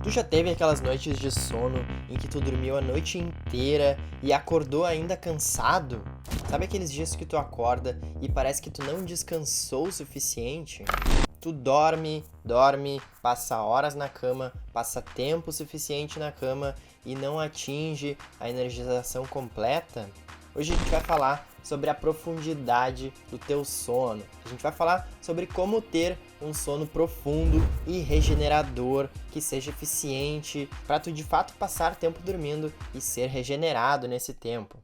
Tu já teve aquelas noites de sono em que tu dormiu a noite inteira e acordou ainda cansado? Sabe aqueles dias que tu acorda e parece que tu não descansou o suficiente? Tu dorme, dorme, passa horas na cama, passa tempo suficiente na cama e não atinge a energização completa? Hoje a gente vai falar sobre a profundidade do teu sono. A gente vai falar sobre como ter um sono profundo e regenerador que seja eficiente para tu de fato passar tempo dormindo e ser regenerado nesse tempo.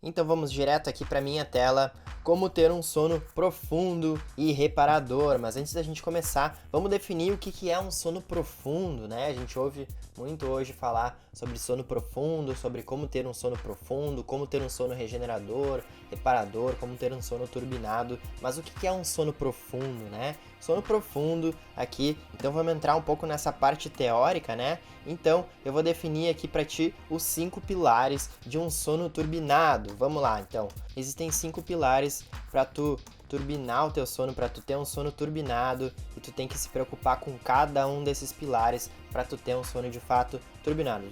Então vamos direto aqui para minha tela, como ter um sono profundo e reparador. Mas antes da gente começar, vamos definir o que é um sono profundo, né? A gente ouve muito hoje falar sobre sono profundo, sobre como ter um sono profundo, como ter um sono regenerador, reparador, como ter um sono turbinado. Mas o que é um sono profundo, né? Sono profundo aqui, então vamos entrar um pouco nessa parte teórica, né? Então, eu vou definir aqui para ti os 5 pilares de um sono turbinado. Vamos lá, então. Existem 5 pilares para tu turbinar o teu sono, para tu ter um sono turbinado, e tu tem que se preocupar com cada um desses pilares para tu ter um sono de fato turbinado.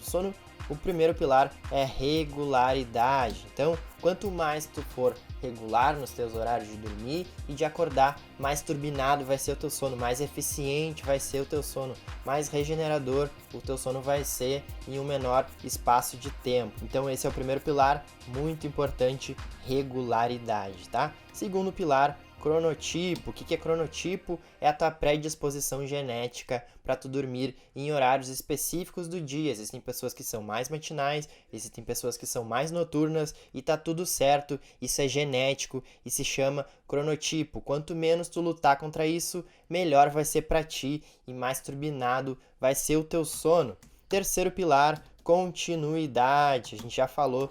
O primeiro pilar é regularidade. Então, quanto mais tu for regular nos teus horários de dormir e de acordar, mais turbinado vai ser o teu sono, mais eficiente vai ser o teu sono, mais regenerador o teu sono vai ser em um menor espaço de tempo. Então esse é o primeiro pilar, muito importante, regularidade, tá? Segundo pilar, cronotipo. O que é cronotipo? É a tua predisposição genética para tu dormir em horários específicos do dia. Existem pessoas que são mais matinais, existem pessoas que são mais noturnas e tá tudo certo. Isso é genético e se chama cronotipo. Quanto menos tu lutar contra isso, melhor vai ser para ti e mais turbinado vai ser o teu sono. Terceiro pilar, continuidade. A gente já falou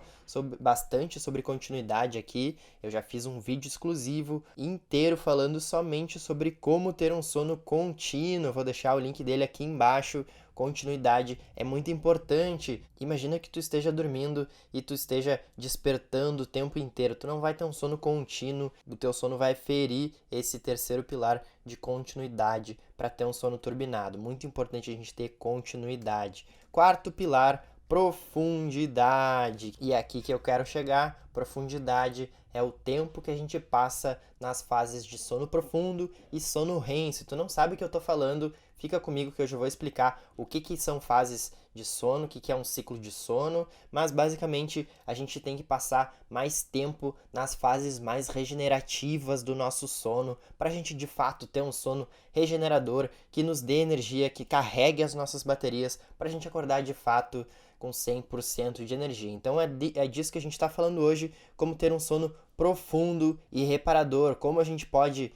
bastante sobre continuidade aqui. Eu já fiz um vídeo exclusivo inteiro falando somente sobre como ter um sono contínuo. Vou deixar o link dele aqui embaixo. Continuidade é muito importante. Imagina que tu esteja dormindo e tu esteja despertando o tempo inteiro. Tu não vai ter um sono contínuo, o teu sono vai ferir esse terceiro pilar de continuidade para ter um sono turbinado. Muito importante a gente ter continuidade. Quarto pilar, profundidade. E é aqui que eu quero chegar. Profundidade é o tempo que a gente passa nas fases de sono profundo e sono REM. Se tu não sabe o que eu tô falando, fica comigo que hoje eu vou explicar o que são fases de sono, o que é um ciclo de sono, mas basicamente a gente tem que passar mais tempo nas fases mais regenerativas do nosso sono, para a gente de fato ter um sono regenerador, que nos dê energia, que carregue as nossas baterias, para a gente acordar de fato com 100% de energia. Então é disso que a gente está falando hoje, como ter um sono profundo e reparador, como a gente pode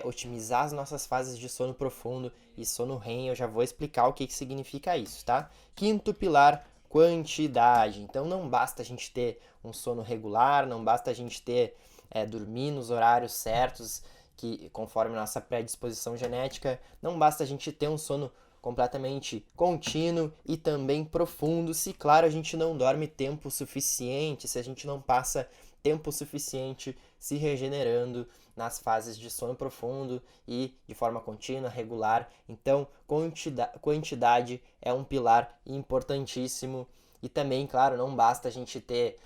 otimizar as nossas fases de sono profundo e sono REM. Eu já vou explicar o que significa isso, tá? Quinto pilar, quantidade. Então não basta a gente ter um sono regular, não basta a gente dormir nos horários certos, que conforme nossa predisposição genética, não basta a gente ter um sono completamente contínuo e também profundo, se claro a gente não dorme tempo suficiente, se a gente não passa tempo suficiente se regenerando nas fases de sono profundo e de forma contínua, regular. Então, quantidade é um pilar importantíssimo. E também, claro, não basta a gente ter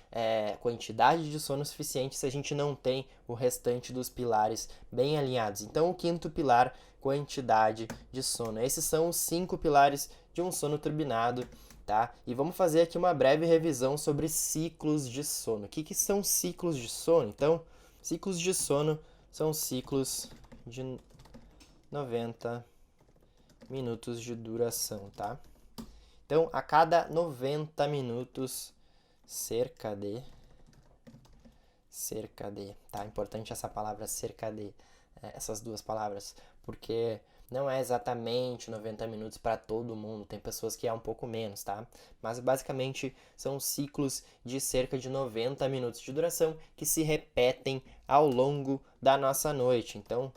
quantidade de sono suficiente se a gente não tem o restante dos pilares bem alinhados. Então, o quinto pilar, quantidade de sono. Esses são os 5 pilares de um sono turbinado, tá? E vamos fazer aqui uma breve revisão sobre ciclos de sono. O que são ciclos de sono? Então, ciclos de sono são ciclos de 90 minutos de duração, tá? Então, a cada 90 minutos, cerca de, tá? Importante essa palavra cerca de, essas duas palavras, porque não é exatamente 90 minutos para todo mundo, tem pessoas que é um pouco menos, tá? Mas basicamente são ciclos de cerca de 90 minutos de duração que se repetem ao longo da nossa noite. Então,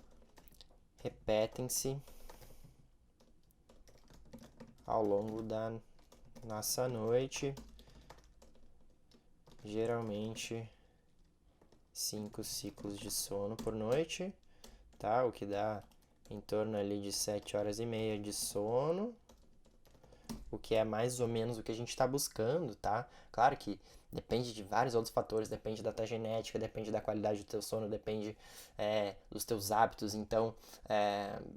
repetem-se ao longo da nossa noite, geralmente 5 ciclos de sono por noite, tá? O que dá em torno ali de 7 horas e meia de sono, o que é mais ou menos o que a gente está buscando, tá? Claro que depende de vários outros fatores, depende da tua genética, depende da qualidade do teu sono, depende dos teus hábitos, então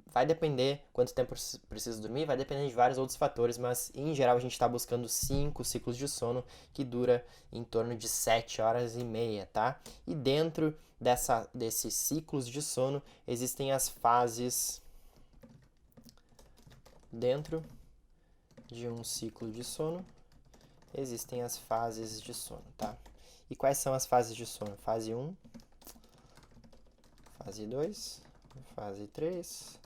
vai depender quanto tempo precisa dormir, vai depender de vários outros fatores, mas em geral a gente está buscando 5 ciclos de sono que dura em torno de 7 horas e meia, tá? E dentro desses ciclos de sono existem as fases. Dentro de um ciclo de sono existem as fases de sono, tá? E quais são as fases de sono? Fase 1, fase 2, fase 3,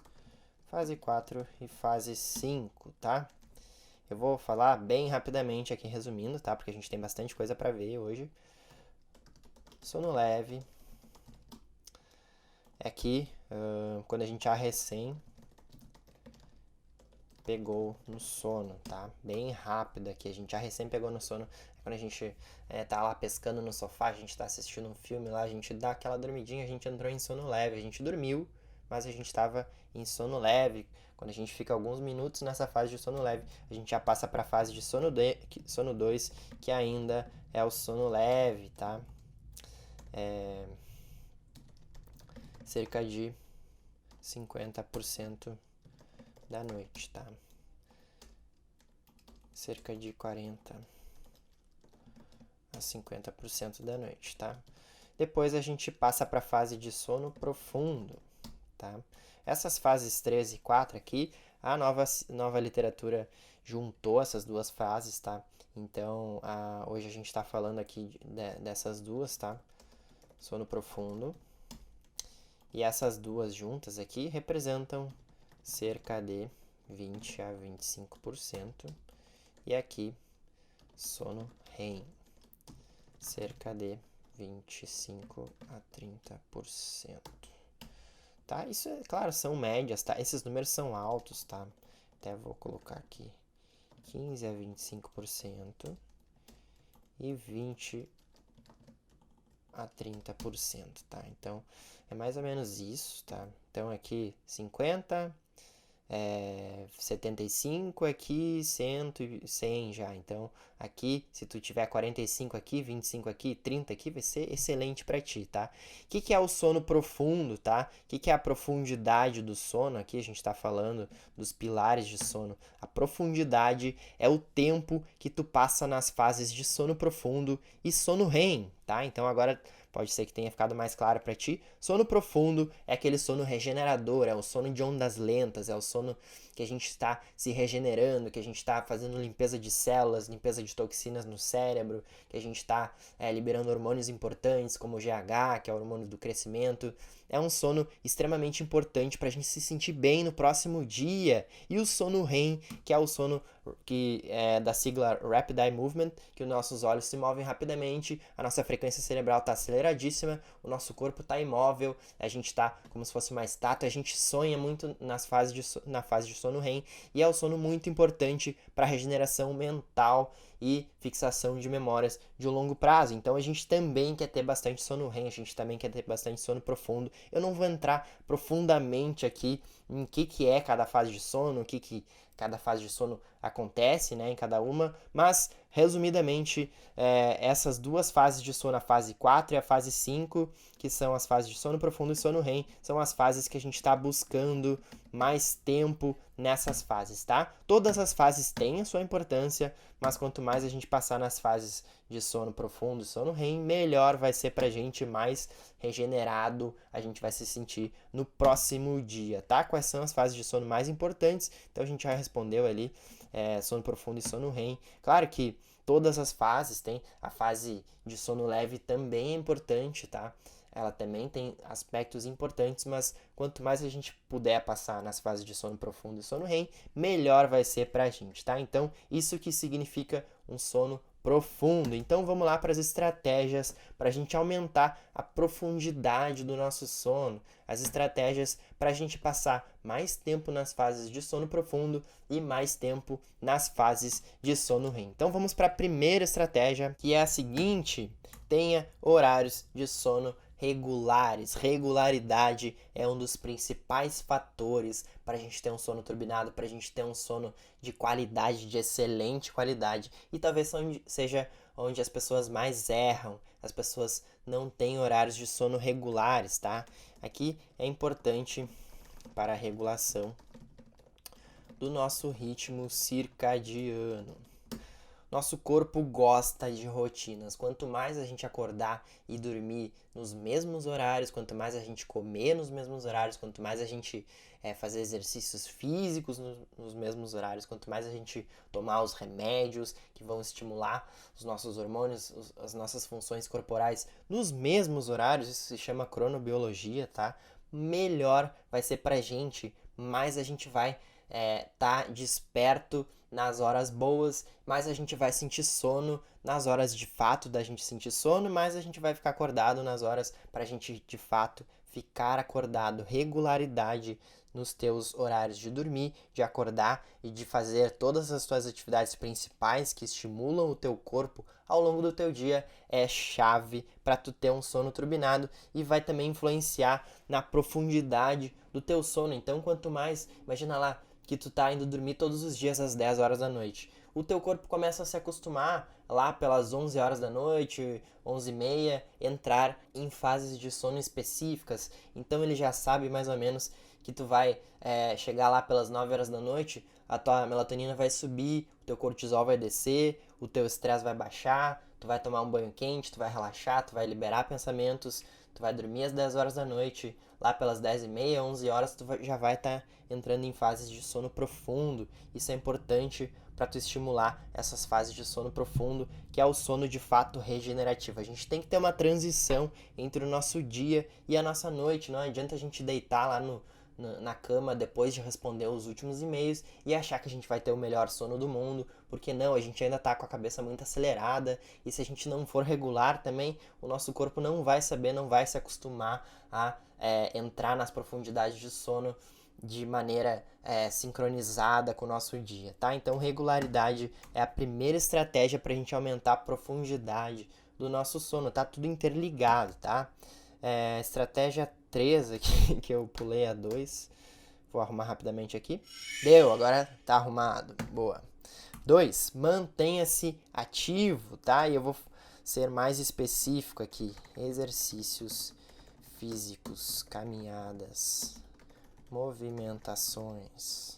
fase 4 e fase 5, tá? Eu vou falar bem rapidamente aqui, resumindo, tá? Porque a gente tem bastante coisa para ver hoje. Sono leve. Aqui, quando a gente já recém pegou no sono, tá? Bem rápido aqui, a gente já recém pegou no sono. Quando a gente tá lá pescando no sofá, a gente tá assistindo um filme lá, a gente dá aquela dormidinha, a gente entrou em sono leve, a gente dormiu, mas a gente estava em sono leve. Quando a gente fica alguns minutos nessa fase de sono leve, a gente já passa para a fase de sono 2, que ainda é o sono leve, tá? Cerca de 50% da noite, tá? Cerca de 40 a 50% da noite, tá? Depois a gente passa para a fase de sono profundo, tá? Essas fases 3 e 4 aqui, a nova literatura juntou essas duas fases, tá? Então, hoje a gente está falando aqui dessas duas, tá? Sono profundo. E essas duas juntas aqui representam cerca de 20 a 25%. E aqui, sono REM, cerca de 25 a 30%. Tá? Isso, claro, são médias, tá? Esses números são altos, tá? Até vou colocar aqui 15 a 25% e 20 a 30%, tá? Então, é mais ou menos isso, tá? Então, aqui 50, 75 aqui, 100, 100 já. Então, aqui, se tu tiver 45 aqui, 25 aqui, 30 aqui, vai ser excelente para ti, tá? O que é o sono profundo, tá? O que é a profundidade do sono? Aqui a gente está falando dos pilares de sono. A profundidade é o tempo que tu passa nas fases de sono profundo e sono REM, tá? Então, agora pode ser que tenha ficado mais claro para ti. Sono profundo é aquele sono regenerador, é o sono de ondas lentas, é o sono que a gente está se regenerando, que a gente está fazendo limpeza de células, limpeza de toxinas no cérebro, que a gente está liberando hormônios importantes, como o GH, que é o hormônio do crescimento. É um sono extremamente importante para a gente se sentir bem no próximo dia. E o sono REM, que é o sono que é da sigla Rapid Eye Movement, que os nossos olhos se movem rapidamente, a nossa frequência cerebral está aceleradíssima, o nosso corpo está imóvel, a gente está como se fosse uma estátua, a gente sonha muito na fase de sono REM, e é um sono muito importante para a regeneração mental e fixação de memórias de longo prazo. Então a gente também quer ter bastante sono REM, a gente também quer ter bastante sono profundo. Eu não vou entrar profundamente aqui em que é cada fase de sono, o que cada fase de sono acontece, né, em cada uma, mas resumidamente essas duas fases de sono, a fase 4 e a fase 5, que são as fases de sono profundo e sono REM, são as fases que a gente está buscando mais tempo nessas fases, tá? Todas as fases têm a sua importância, mas quanto mais a gente passar nas fases de sono profundo e sono REM, melhor vai ser pra gente, mais regenerado a gente vai se sentir no próximo dia, tá? Quais são as fases de sono mais importantes? Então a gente já respondeu ali, sono profundo e sono REM. Claro que todas as fases tem, a fase de sono leve também é importante, tá? Ela também tem aspectos importantes, mas quanto mais a gente puder passar nas fases de sono profundo e sono REM, melhor vai ser pra gente, tá? Então, isso que significa um sono profundo. Então vamos lá para as estratégias para a gente aumentar a profundidade do nosso sono, as estratégias para a gente passar mais tempo nas fases de sono profundo e mais tempo nas fases de sono REM. Então vamos para a primeira estratégia, que é a seguinte: tenha horários de sono regulares. Regularidade é um dos principais fatores para a gente ter um sono turbinado, para a gente ter um sono de qualidade, de excelente qualidade. E talvez seja onde as pessoas mais erram, as pessoas não têm horários de sono regulares, tá? Aqui é importante para a regulação do nosso ritmo circadiano. Nosso corpo gosta de rotinas. Quanto mais a gente acordar e dormir nos mesmos horários, quanto mais a gente comer nos mesmos horários, quanto mais a gente fazer exercícios físicos nos mesmos horários, quanto mais a gente tomar os remédios que vão estimular os nossos hormônios, as nossas funções corporais nos mesmos horários, isso se chama cronobiologia, tá? Melhor vai ser pra gente, mais a gente vai tá desperto nas horas boas, mais a gente vai sentir sono nas horas de fato da gente sentir sono, mais a gente vai ficar acordado nas horas pra gente de fato ficar acordado. Regularidade nos teus horários de dormir, de acordar e de fazer todas as tuas atividades principais que estimulam o teu corpo ao longo do teu dia é chave para tu ter um sono turbinado e vai também influenciar na profundidade do teu sono. Então, quanto mais, imagina lá, que tu tá indo dormir todos os dias às 10 horas da noite. O teu corpo começa a se acostumar lá pelas 11 horas da noite, 11h30, entrar em fases de sono específicas. Então ele já sabe mais ou menos que tu vai chegar lá pelas 9 horas da noite, a tua melatonina vai subir, o teu cortisol vai descer, o teu estresse vai baixar, tu vai tomar um banho quente, tu vai relaxar, tu vai liberar pensamentos, tu vai dormir às 10 horas da noite, lá pelas 10h30, 11 horas, já vai estar entrando em fases de sono profundo. Isso é importante para tu estimular essas fases de sono profundo, que é o sono de fato regenerativo. A gente tem que ter uma transição entre o nosso dia e a nossa noite. Não adianta a gente deitar lá na cama depois de responder os últimos e-mails e achar que a gente vai ter o melhor sono do mundo, porque não, a gente ainda tá com a cabeça muito acelerada, e se a gente não for regular também, o nosso corpo não vai saber, não vai se acostumar a entrar nas profundidades de sono de maneira sincronizada com o nosso dia, tá? Então regularidade é a primeira estratégia para a gente aumentar a profundidade do nosso sono, tá? Tudo interligado, tá? Estratégia 3 aqui, que eu pulei a 2. Vou arrumar rapidamente aqui. Deu, agora tá arrumado. Boa. 2. Mantenha-se ativo, tá? E eu vou ser mais específico aqui. Exercícios físicos, caminhadas, movimentações.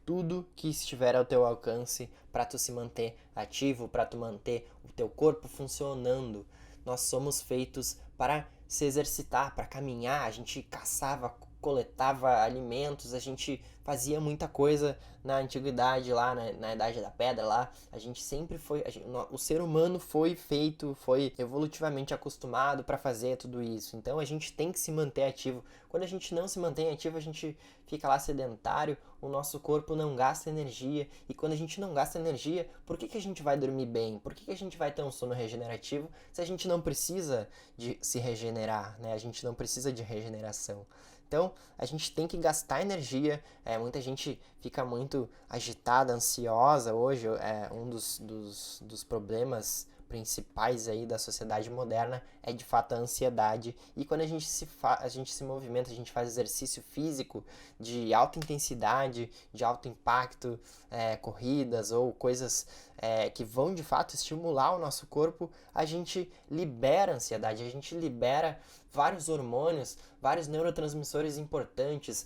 Tudo que estiver ao teu alcance para tu se manter ativo, para tu manter o teu corpo funcionando. Nós somos feitos para se exercitar, para caminhar. A gente caçava, coletava alimentos, a gente fazia muita coisa na antiguidade lá, na Idade da Pedra lá. A gente sempre foi, o ser humano foi feito, foi evolutivamente acostumado para fazer tudo isso. Então a gente tem que se manter ativo. Quando a gente não se mantém ativo, a gente fica lá sedentário, o nosso corpo não gasta energia, e quando a gente não gasta energia, por que a gente vai dormir bem? Por que a gente vai ter um sono regenerativo se a gente não precisa de se regenerar, né? A gente não precisa de regeneração. Então, a gente tem que gastar energia. Muita gente fica muito agitada, ansiosa hoje. Um dos problemas principais aí da sociedade moderna é de fato a ansiedade. E quando a gente se movimenta, a gente faz exercício físico de alta intensidade, de alto impacto, corridas ou coisas que vão de fato estimular o nosso corpo, a gente libera a ansiedade, a gente libera vários hormônios, vários neurotransmissores importantes,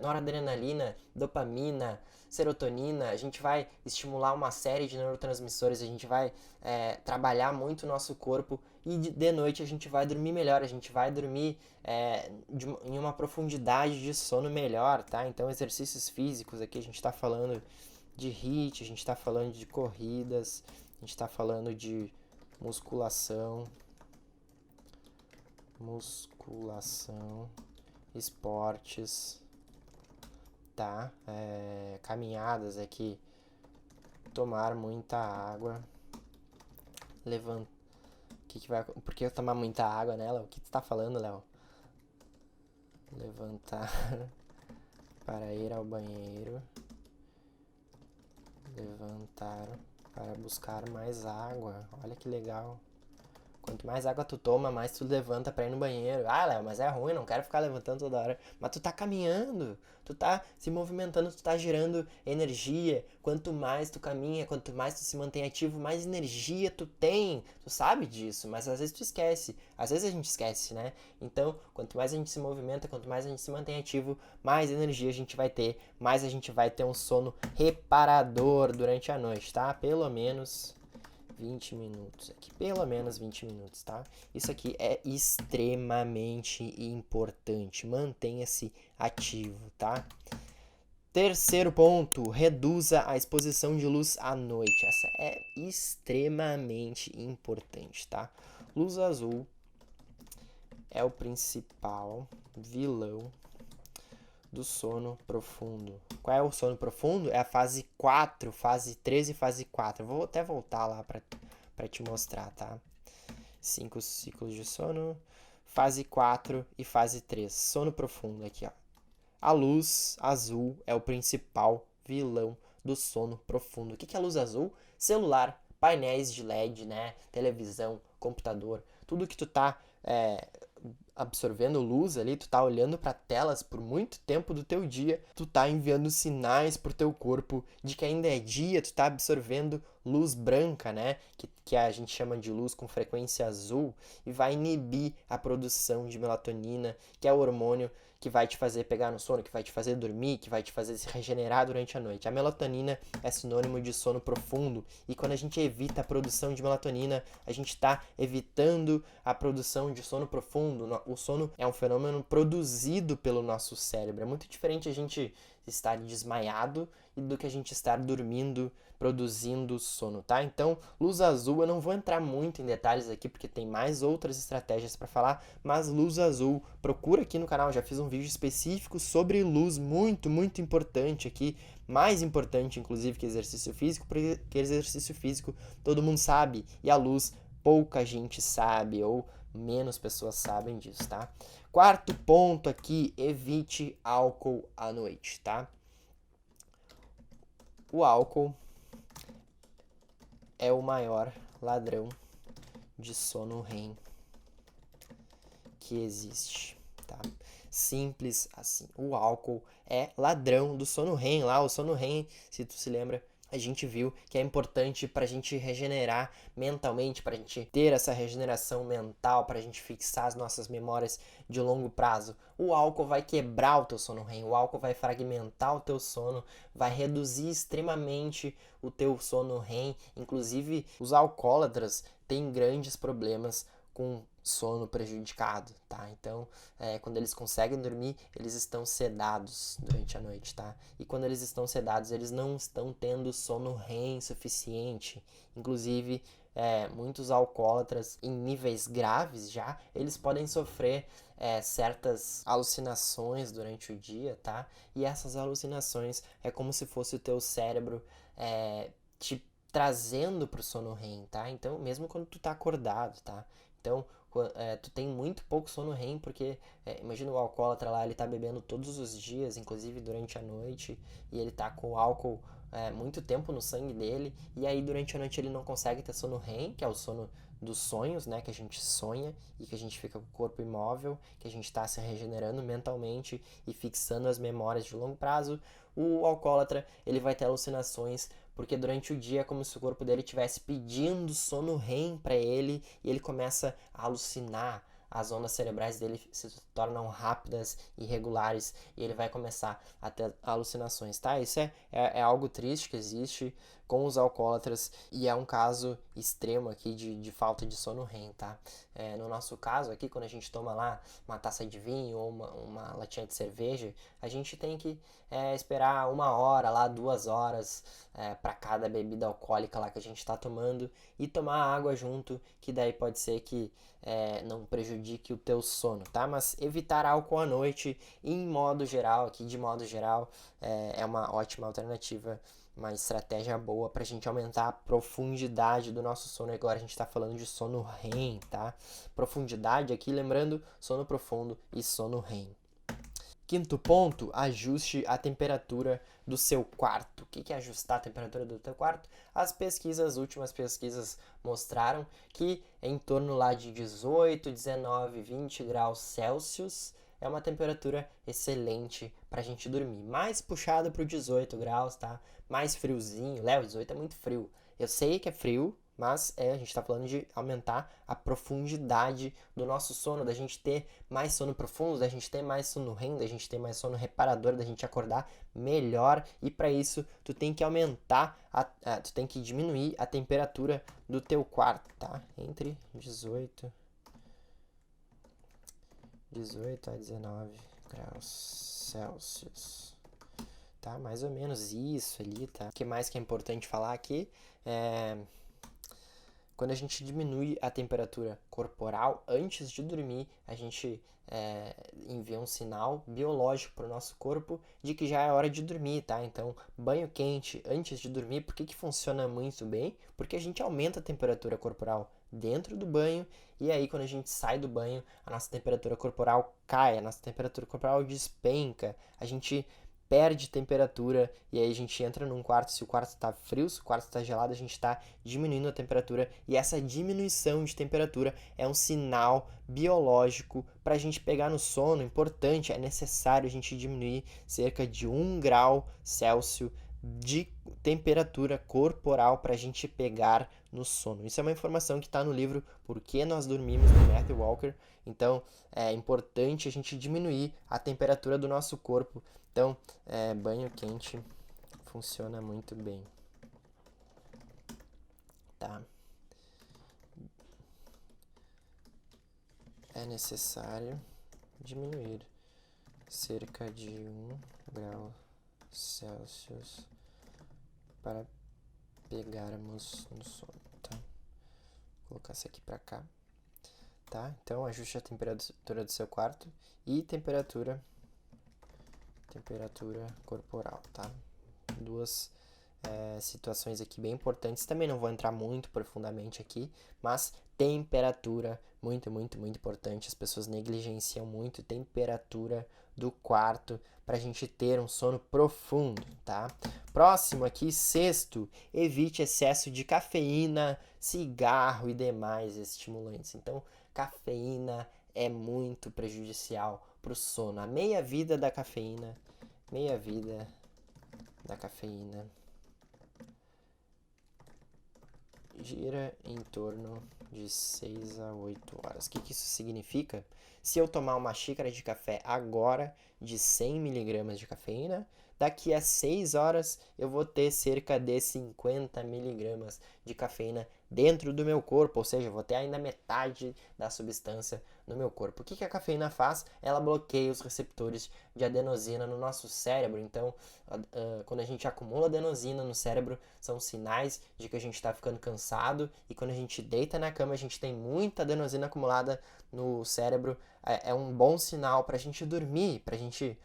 noradrenalina, dopamina, serotonina. A gente vai estimular uma série de neurotransmissores, a gente vai trabalhar muito o nosso corpo, e de noite a gente vai dormir melhor, a gente vai dormir em uma profundidade de sono melhor, tá? Então exercícios físicos aqui, a gente está falando de HIIT, a gente está falando de corridas, a gente está falando de musculação, esportes, tá? Caminhadas aqui tomar muita água, levanta. Por que eu tomar muita água, né, Léo? O que tu tá falando, Léo? Levantar para ir ao banheiro. Levantar para buscar mais água. Olha que legal. Quanto mais água tu toma, mais tu levanta pra ir no banheiro. Ah, Léo, mas é ruim, não quero ficar levantando toda hora. Mas tu tá caminhando, tu tá se movimentando, tu tá gerando energia. Quanto mais tu caminha, quanto mais tu se mantém ativo, mais energia tu tem. Tu sabe disso, mas às vezes tu esquece. Às vezes a gente esquece, né? Então, quanto mais a gente se movimenta, quanto mais a gente se mantém ativo, mais energia a gente vai ter, mais a gente vai ter um sono reparador durante a noite, tá? Pelo menos 20 minutos aqui, pelo menos 20 minutos, tá? Isso aqui é extremamente importante, mantenha-se ativo, tá? Terceiro ponto, reduza a exposição de luz à noite. Essa é extremamente importante, tá? Luz azul é o principal vilão do sono profundo. Qual é o sono profundo? É a fase 4, fase 3 e fase 4. Eu vou até voltar lá para te mostrar, tá? 5 ciclos de sono, fase 4 e fase 3. Sono profundo aqui, ó. A luz azul é o principal vilão do sono profundo. O que é a luz azul? Celular, painéis de LED, né? Televisão, computador, tudo que tu tá absorvendo luz ali, tu tá olhando para telas por muito tempo do teu dia, tu tá enviando sinais pro teu corpo de que ainda é dia, tu tá absorvendo luz branca, né, que a gente chama de luz com frequência azul, e vai inibir a produção de melatonina, que é o hormônio que vai te fazer pegar no sono, que vai te fazer dormir, que vai te fazer se regenerar durante a noite. A melatonina é sinônimo de sono profundo, e quando a gente evita a produção de melatonina, a gente está evitando a produção de sono profundo. O sono é um fenômeno produzido pelo nosso cérebro. É muito diferente a gente estar desmaiado do que a gente estar dormindo, produzindo sono, tá? Então, luz azul, eu não vou entrar muito em detalhes aqui, porque tem mais outras estratégias para falar, mas luz azul, procura aqui no canal, já fiz um vídeo específico sobre luz, muito, muito importante aqui, mais importante, inclusive, que exercício físico, porque exercício físico todo mundo sabe, e a luz pouca gente sabe, ou menos pessoas sabem disso, tá? Quarto ponto aqui, evite álcool à noite, tá? O álcool é o maior ladrão de sono REM que existe, tá? Simples assim. O álcool é ladrão do sono REM lá. O sono REM, se tu se lembra, a gente viu que é importante para a gente regenerar mentalmente, para a gente ter essa regeneração mental, para a gente fixar as nossas memórias de longo prazo. O álcool vai quebrar o teu sono REM, o álcool vai fragmentar o teu sono, vai reduzir extremamente o teu sono REM. Inclusive, os alcoólatras têm grandes problemas com sono prejudicado, tá? Então, quando eles conseguem dormir, eles estão sedados durante a noite, tá? E quando eles estão sedados, eles não estão tendo sono REM suficiente. Inclusive, muitos alcoólatras em níveis graves já, eles podem sofrer certas alucinações durante o dia, tá? E essas alucinações é como se fosse o teu cérebro te trazendo pro sono REM, tá? Então, mesmo quando tu tá acordado, tá? Então, tu tem muito pouco sono REM, porque imagina o alcoólatra lá, ele tá bebendo todos os dias, inclusive durante a noite, e ele tá com o álcool muito tempo no sangue dele, e aí durante a noite ele não consegue ter sono REM, que é o sono dos sonhos, né, que a gente sonha e que a gente fica com o corpo imóvel, que a gente está se regenerando mentalmente e fixando as memórias de longo prazo. O alcoólatra, ele vai ter alucinações, porque durante o dia é como se o corpo dele estivesse pedindo sono REM para ele, e ele começa a alucinar, as ondas cerebrais dele se tornam rápidas e irregulares, e ele vai começar a ter alucinações, tá? Isso é algo triste que existe com os alcoólatras, e é um caso extremo aqui de falta de sono REM, tá? No nosso caso aqui, quando a gente toma lá uma taça de vinho ou uma latinha de cerveja, a gente tem que esperar 1 hora lá, 2 horas para cada bebida alcoólica lá que a gente está tomando, e tomar água junto, que daí pode ser que não prejudique o teu sono, tá? Mas evitar álcool à noite, em modo geral, aqui de modo geral, é uma ótima alternativa uma estratégia boa para a gente aumentar a profundidade do nosso sono. Agora a gente está falando de sono REM, tá? Profundidade aqui, lembrando, sono profundo e sono REM. Quinto ponto, ajuste a temperatura do seu quarto. O que é ajustar a temperatura do teu quarto? As últimas pesquisas mostraram que em torno lá de 18, 19, 20 graus Celsius é uma temperatura excelente para a gente dormir. Mais puxado para o 18 graus, tá? Mais friozinho. Léo, 18 é muito frio. Eu sei que é frio, mas a gente está falando de aumentar a profundidade do nosso sono, da gente ter mais sono profundo, da gente ter mais sono REM, da gente ter mais sono reparador, da gente acordar melhor. E para isso, tu tem que tu tem que diminuir a temperatura do teu quarto, tá? Entre 18 a 19 graus Celsius. Tá? Mais ou menos isso ali, tá? O que mais que é importante falar aqui é... Quando a gente diminui a temperatura corporal antes de dormir, a gente envia um sinal biológico para o nosso corpo de que já é hora de dormir, tá? Então, banho quente antes de dormir, por que funciona muito bem? Porque a gente aumenta a temperatura corporal dentro do banho e aí quando a gente sai do banho, a nossa temperatura corporal cai, a nossa temperatura corporal despenca, a gente perde temperatura e aí a gente entra num quarto, se o quarto está frio, se o quarto está gelado, a gente está diminuindo a temperatura e essa diminuição de temperatura é um sinal biológico para a gente pegar no sono, importante, é necessário a gente diminuir cerca de 1 grau Celsius de temperatura corporal para a gente pegar no sono. Isso é uma informação que está no livro Por que Nós Dormimos, do Matthew Walker. Então, é importante a gente diminuir a temperatura do nosso corpo. Então, banho quente funciona muito bem. Tá? É necessário diminuir cerca de 1 grau Celsius para pegarmos no sono, tá? Vou colocar isso aqui para cá, tá? Então, ajuste a temperatura do seu quarto e temperatura corporal, tá? Duas situações aqui bem importantes. Também não vou entrar muito profundamente aqui, mas temperatura, muito, muito, muito importante. As pessoas negligenciam muito temperatura do quarto para a gente ter um sono profundo, tá? Próximo aqui, sexto, evite excesso de cafeína, cigarro e demais estimulantes. Então, cafeína é muito prejudicial para o sono. A meia-vida da cafeína gira em torno de 6 a 8 horas. O que isso significa? Se eu tomar uma xícara de café agora de 100 miligramas de cafeína, daqui a 6 horas eu vou ter cerca de 50 miligramas de cafeína dentro do meu corpo, ou seja, eu vou ter ainda metade da substância no meu corpo. O que a cafeína faz? Ela bloqueia os receptores de adenosina no nosso cérebro. Então, quando a gente acumula adenosina no cérebro, são sinais de que a gente está ficando cansado, e quando a gente deita na cama, a gente tem muita adenosina acumulada no cérebro. É um bom sinal para a gente dormir, para a gente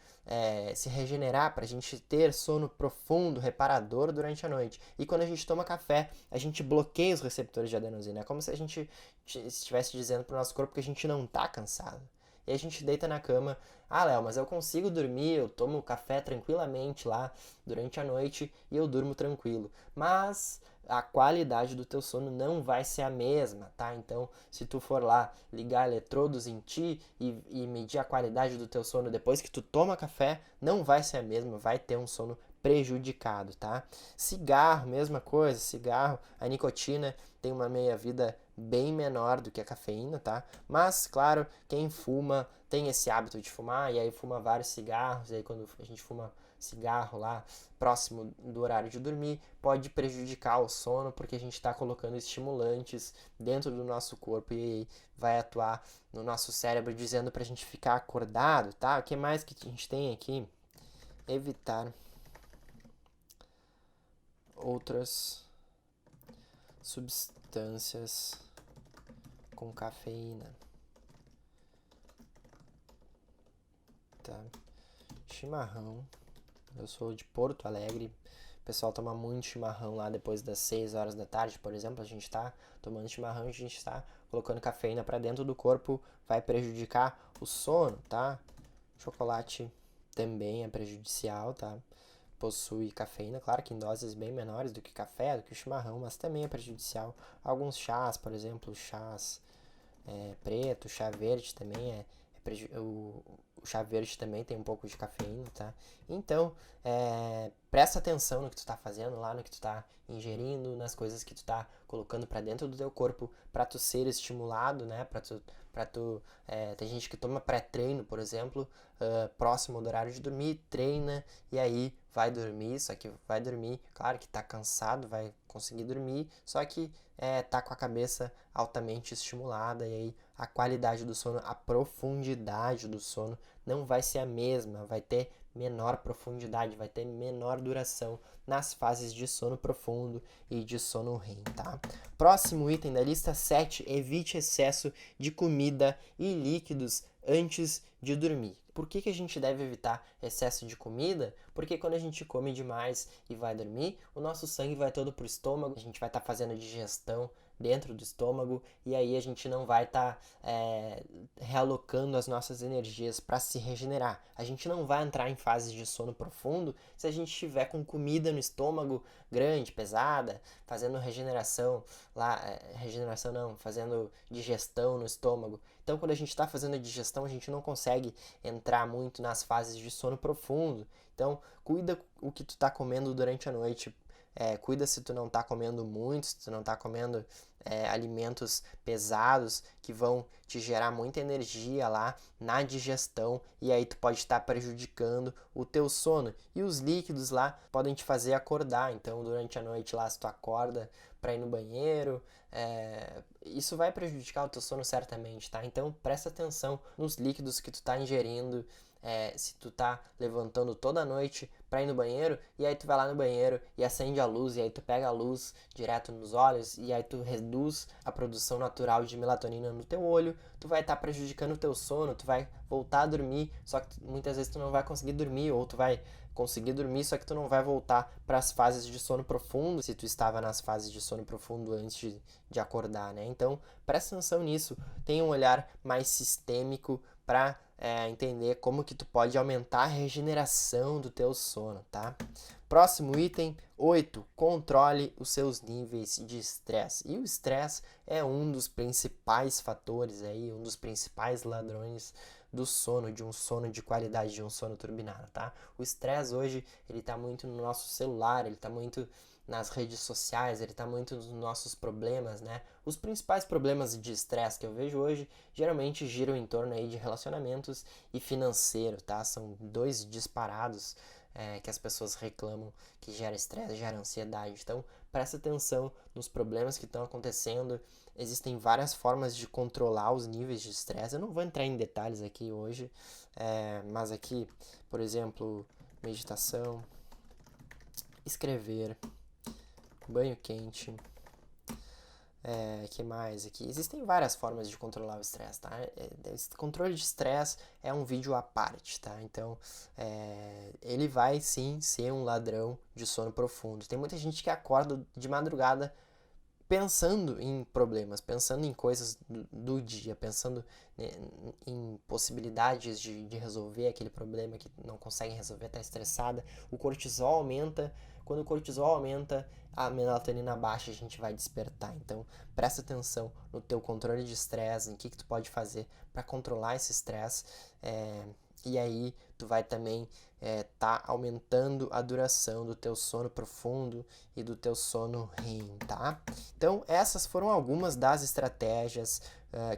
se regenerar, para a gente ter sono profundo, reparador durante a noite. E quando a gente toma café, a gente bloqueia os receptores de adenosina. É como se a gente estivesse dizendo para o nosso corpo que a gente não está cansado. E a gente deita na cama, Léo, mas eu consigo dormir, eu tomo café tranquilamente lá durante a noite e eu durmo tranquilo. Mas a qualidade do teu sono não vai ser a mesma, tá? Então, se tu for lá ligar eletrodos em ti e medir a qualidade do teu sono depois que tu toma café, não vai ser a mesma, vai ter um sono prejudicado, tá? Cigarro, mesma coisa, cigarro, a nicotina tem uma meia-vida bem menor do que a cafeína, tá? Mas, claro, quem fuma tem esse hábito de fumar e aí fuma vários cigarros, e aí quando a gente fuma cigarro lá próximo do horário de dormir, pode prejudicar o sono, porque a gente está colocando estimulantes dentro do nosso corpo e vai atuar no nosso cérebro dizendo para a gente ficar acordado, tá? O que mais que a gente tem aqui? Evitar outras substâncias com cafeína, tá? Chimarrão. Eu sou de Porto Alegre. pessoal toma muito chimarrão lá depois das 6 horas da tarde, por exemplo, a gente tá tomando chimarrão e a gente tá colocando cafeína para dentro do corpo, vai prejudicar o sono, tá? Chocolate também é prejudicial, tá? Possui cafeína, claro que em doses bem menores do que café, do que o chimarrão, mas também é prejudicial. Alguns chás, por exemplo, chás preto, chá verde também o chá verde também tem um pouco de cafeína, tá? Então, presta atenção no que tu tá fazendo lá, no que tu tá ingerindo, nas coisas que tu tá colocando para dentro do teu corpo, para tu ser estimulado, né? Tem gente que toma pré-treino, por exemplo, próximo do horário de dormir, treina e aí vai dormir, só que vai dormir, claro que tá cansado, vai conseguir dormir, só que tá com a cabeça altamente estimulada e aí a qualidade do sono, a profundidade do sono não vai ser a mesma, vai ter menor profundidade, vai ter menor duração nas fases de sono profundo e de sono REM, tá? Próximo item da lista 7, evite excesso de comida e líquidos antes de dormir. Por que a gente deve evitar excesso de comida? Porque quando a gente come demais e vai dormir, o nosso sangue vai todo pro estômago, a gente vai estar fazendo digestão dentro do estômago e aí a gente não vai estar realocando as nossas energias para se regenerar. A gente não vai entrar em fases de sono profundo se a gente estiver com comida no estômago grande, pesada, fazendo regeneração lá, fazendo digestão no estômago. Então, quando a gente está fazendo a digestão, a gente não consegue entrar muito nas fases de sono profundo. Então, cuida o que tu está comendo durante a noite. Cuida se tu não está comendo muito, se tu não está comendo alimentos pesados que vão te gerar muita energia lá na digestão e aí tu pode estar prejudicando o teu sono. E os líquidos lá podem te fazer acordar, então durante a noite lá se tu acorda para ir no banheiro, isso vai prejudicar o teu sono certamente, tá? Então presta atenção nos líquidos que tu tá ingerindo, se tu tá levantando toda noite pra ir no banheiro, e aí tu vai lá no banheiro e acende a luz, e aí tu pega a luz direto nos olhos, e aí tu reduz a produção natural de melatonina no teu olho, tu vai estar prejudicando o teu sono, tu vai voltar a dormir, só que muitas vezes tu não vai conseguir dormir, ou tu vai conseguir dormir, só que tu não vai voltar para as fases de sono profundo, se tu estava nas fases de sono profundo antes de acordar, né? Então, presta atenção nisso, tenha um olhar mais sistêmico para entender como que tu pode aumentar a regeneração do teu sono, tá? Próximo item, 8. Controle os seus níveis de estresse. E o estresse é um dos principais fatores aí, um dos principais ladrões do sono, de um sono de qualidade, de um sono turbinado, tá? O estresse hoje, ele tá muito no nosso celular, ele tá muito nas redes sociais, ele tá muito nos nossos problemas, né? Os principais problemas de estresse que eu vejo hoje, geralmente giram em torno aí de relacionamentos e financeiro, tá? São dois disparados que as pessoas reclamam que gera estresse, gera ansiedade. Então, presta atenção nos problemas que estão acontecendo. Existem várias formas de controlar os níveis de estresse. Eu não vou entrar em detalhes aqui hoje, mas aqui, por exemplo, meditação, escrever, banho quente, que mais aqui? Existem várias formas de controlar o estresse, tá? Esse controle de estresse é um vídeo à parte, tá? Então, ele vai sim ser um ladrão de sono profundo. Tem muita gente que acorda de madrugada pensando em problemas, pensando em coisas do dia, pensando em possibilidades de resolver aquele problema que não consegue resolver, está estressada. O cortisol aumenta. Quando o cortisol aumenta, a melatonina baixa, a gente vai despertar. Então, presta atenção no teu controle de estresse, em que tu pode fazer para controlar esse estresse. E aí, tu vai também tá aumentando a duração do teu sono profundo e do teu sono REM, tá? Então, essas foram algumas das estratégias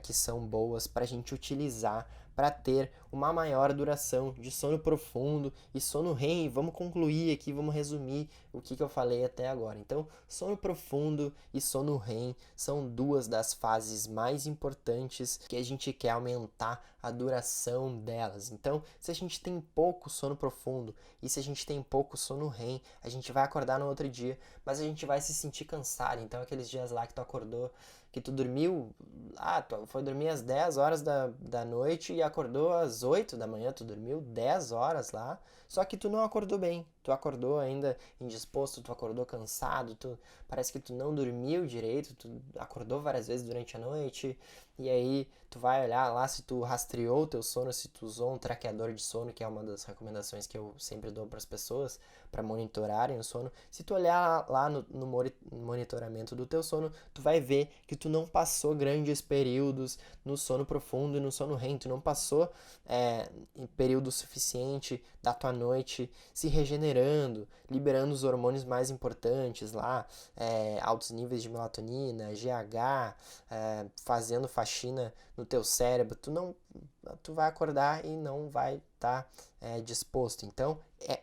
que são boas para a gente utilizar para ter uma maior duração de sono profundo e sono REM. Vamos concluir aqui, vamos resumir o que eu falei até agora. Então, sono profundo e sono REM são duas das fases mais importantes que a gente quer aumentar a duração delas. Então, se a gente tem pouco sono profundo e se a gente tem pouco sono REM, a gente vai acordar no outro dia, mas a gente vai se sentir cansado. Então, aqueles dias lá que tu acordou, que tu dormiu, tu foi dormir às 10 horas da noite e acordou às 8 da manhã, tu dormiu 10 horas lá, só que tu não acordou bem, tu acordou ainda indisposto, tu acordou cansado, parece que tu não dormiu direito, tu acordou várias vezes durante a noite, e aí tu vai olhar lá se tu rastreou o teu sono, se tu usou um traqueador de sono, que é uma das recomendações que eu sempre dou para as pessoas, para monitorarem o sono. Se tu olhar lá no monitoramento do teu sono, tu vai ver que tu não passou grandes períodos no sono profundo e no sono REM, tu não passou em período suficiente da tua noite se regenerando, liberando os hormônios mais importantes lá, altos níveis de melatonina, GH, fazendo faxina no teu cérebro. Tu vai acordar e não vai estar disposto. Então,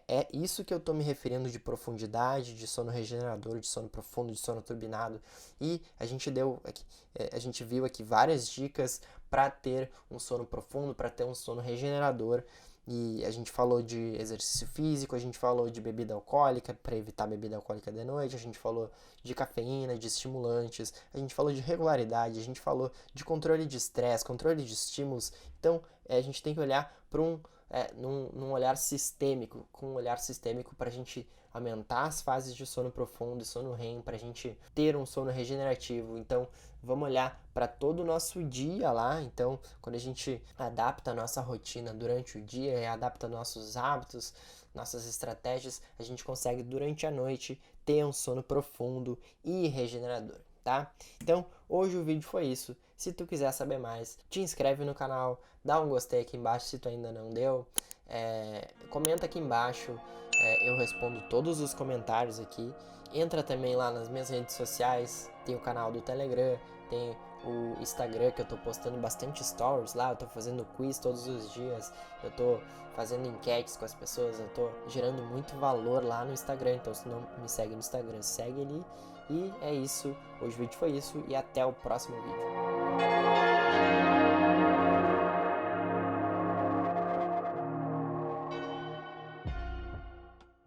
é isso que eu estou me referindo de profundidade, de sono regenerador, de sono profundo, de sono turbinado. E a gente viu aqui várias dicas para ter um sono profundo, para ter um sono regenerador. E a gente falou de exercício físico, a gente falou de bebida alcoólica, para evitar bebida alcoólica de noite, a gente falou de cafeína, de estimulantes, a gente falou de regularidade, a gente falou de controle de estresse, controle de estímulos. Então, a gente tem que olhar para num olhar sistêmico, com um olhar sistêmico para a gente aumentar as fases de sono profundo e sono REM, para a gente ter um sono regenerativo. Então, vamos olhar para todo o nosso dia lá. Então, quando a gente adapta a nossa rotina durante o dia e adapta nossos hábitos, nossas estratégias, a gente consegue durante a noite ter um sono profundo e regenerador, tá? Então, hoje o vídeo foi isso. Se tu quiser saber mais, te inscreve no canal, dá um gostei aqui embaixo se tu ainda não deu, comenta aqui embaixo, eu respondo todos os comentários aqui. Entra também lá nas minhas redes sociais, tem o canal do Telegram, tem o Instagram, que eu tô postando bastante stories lá, eu tô fazendo quiz todos os dias, eu tô fazendo enquetes com as pessoas, eu tô gerando muito valor lá no Instagram. Então, se não me segue no Instagram, segue ali. E é isso, hoje o vídeo foi isso, e até o próximo vídeo.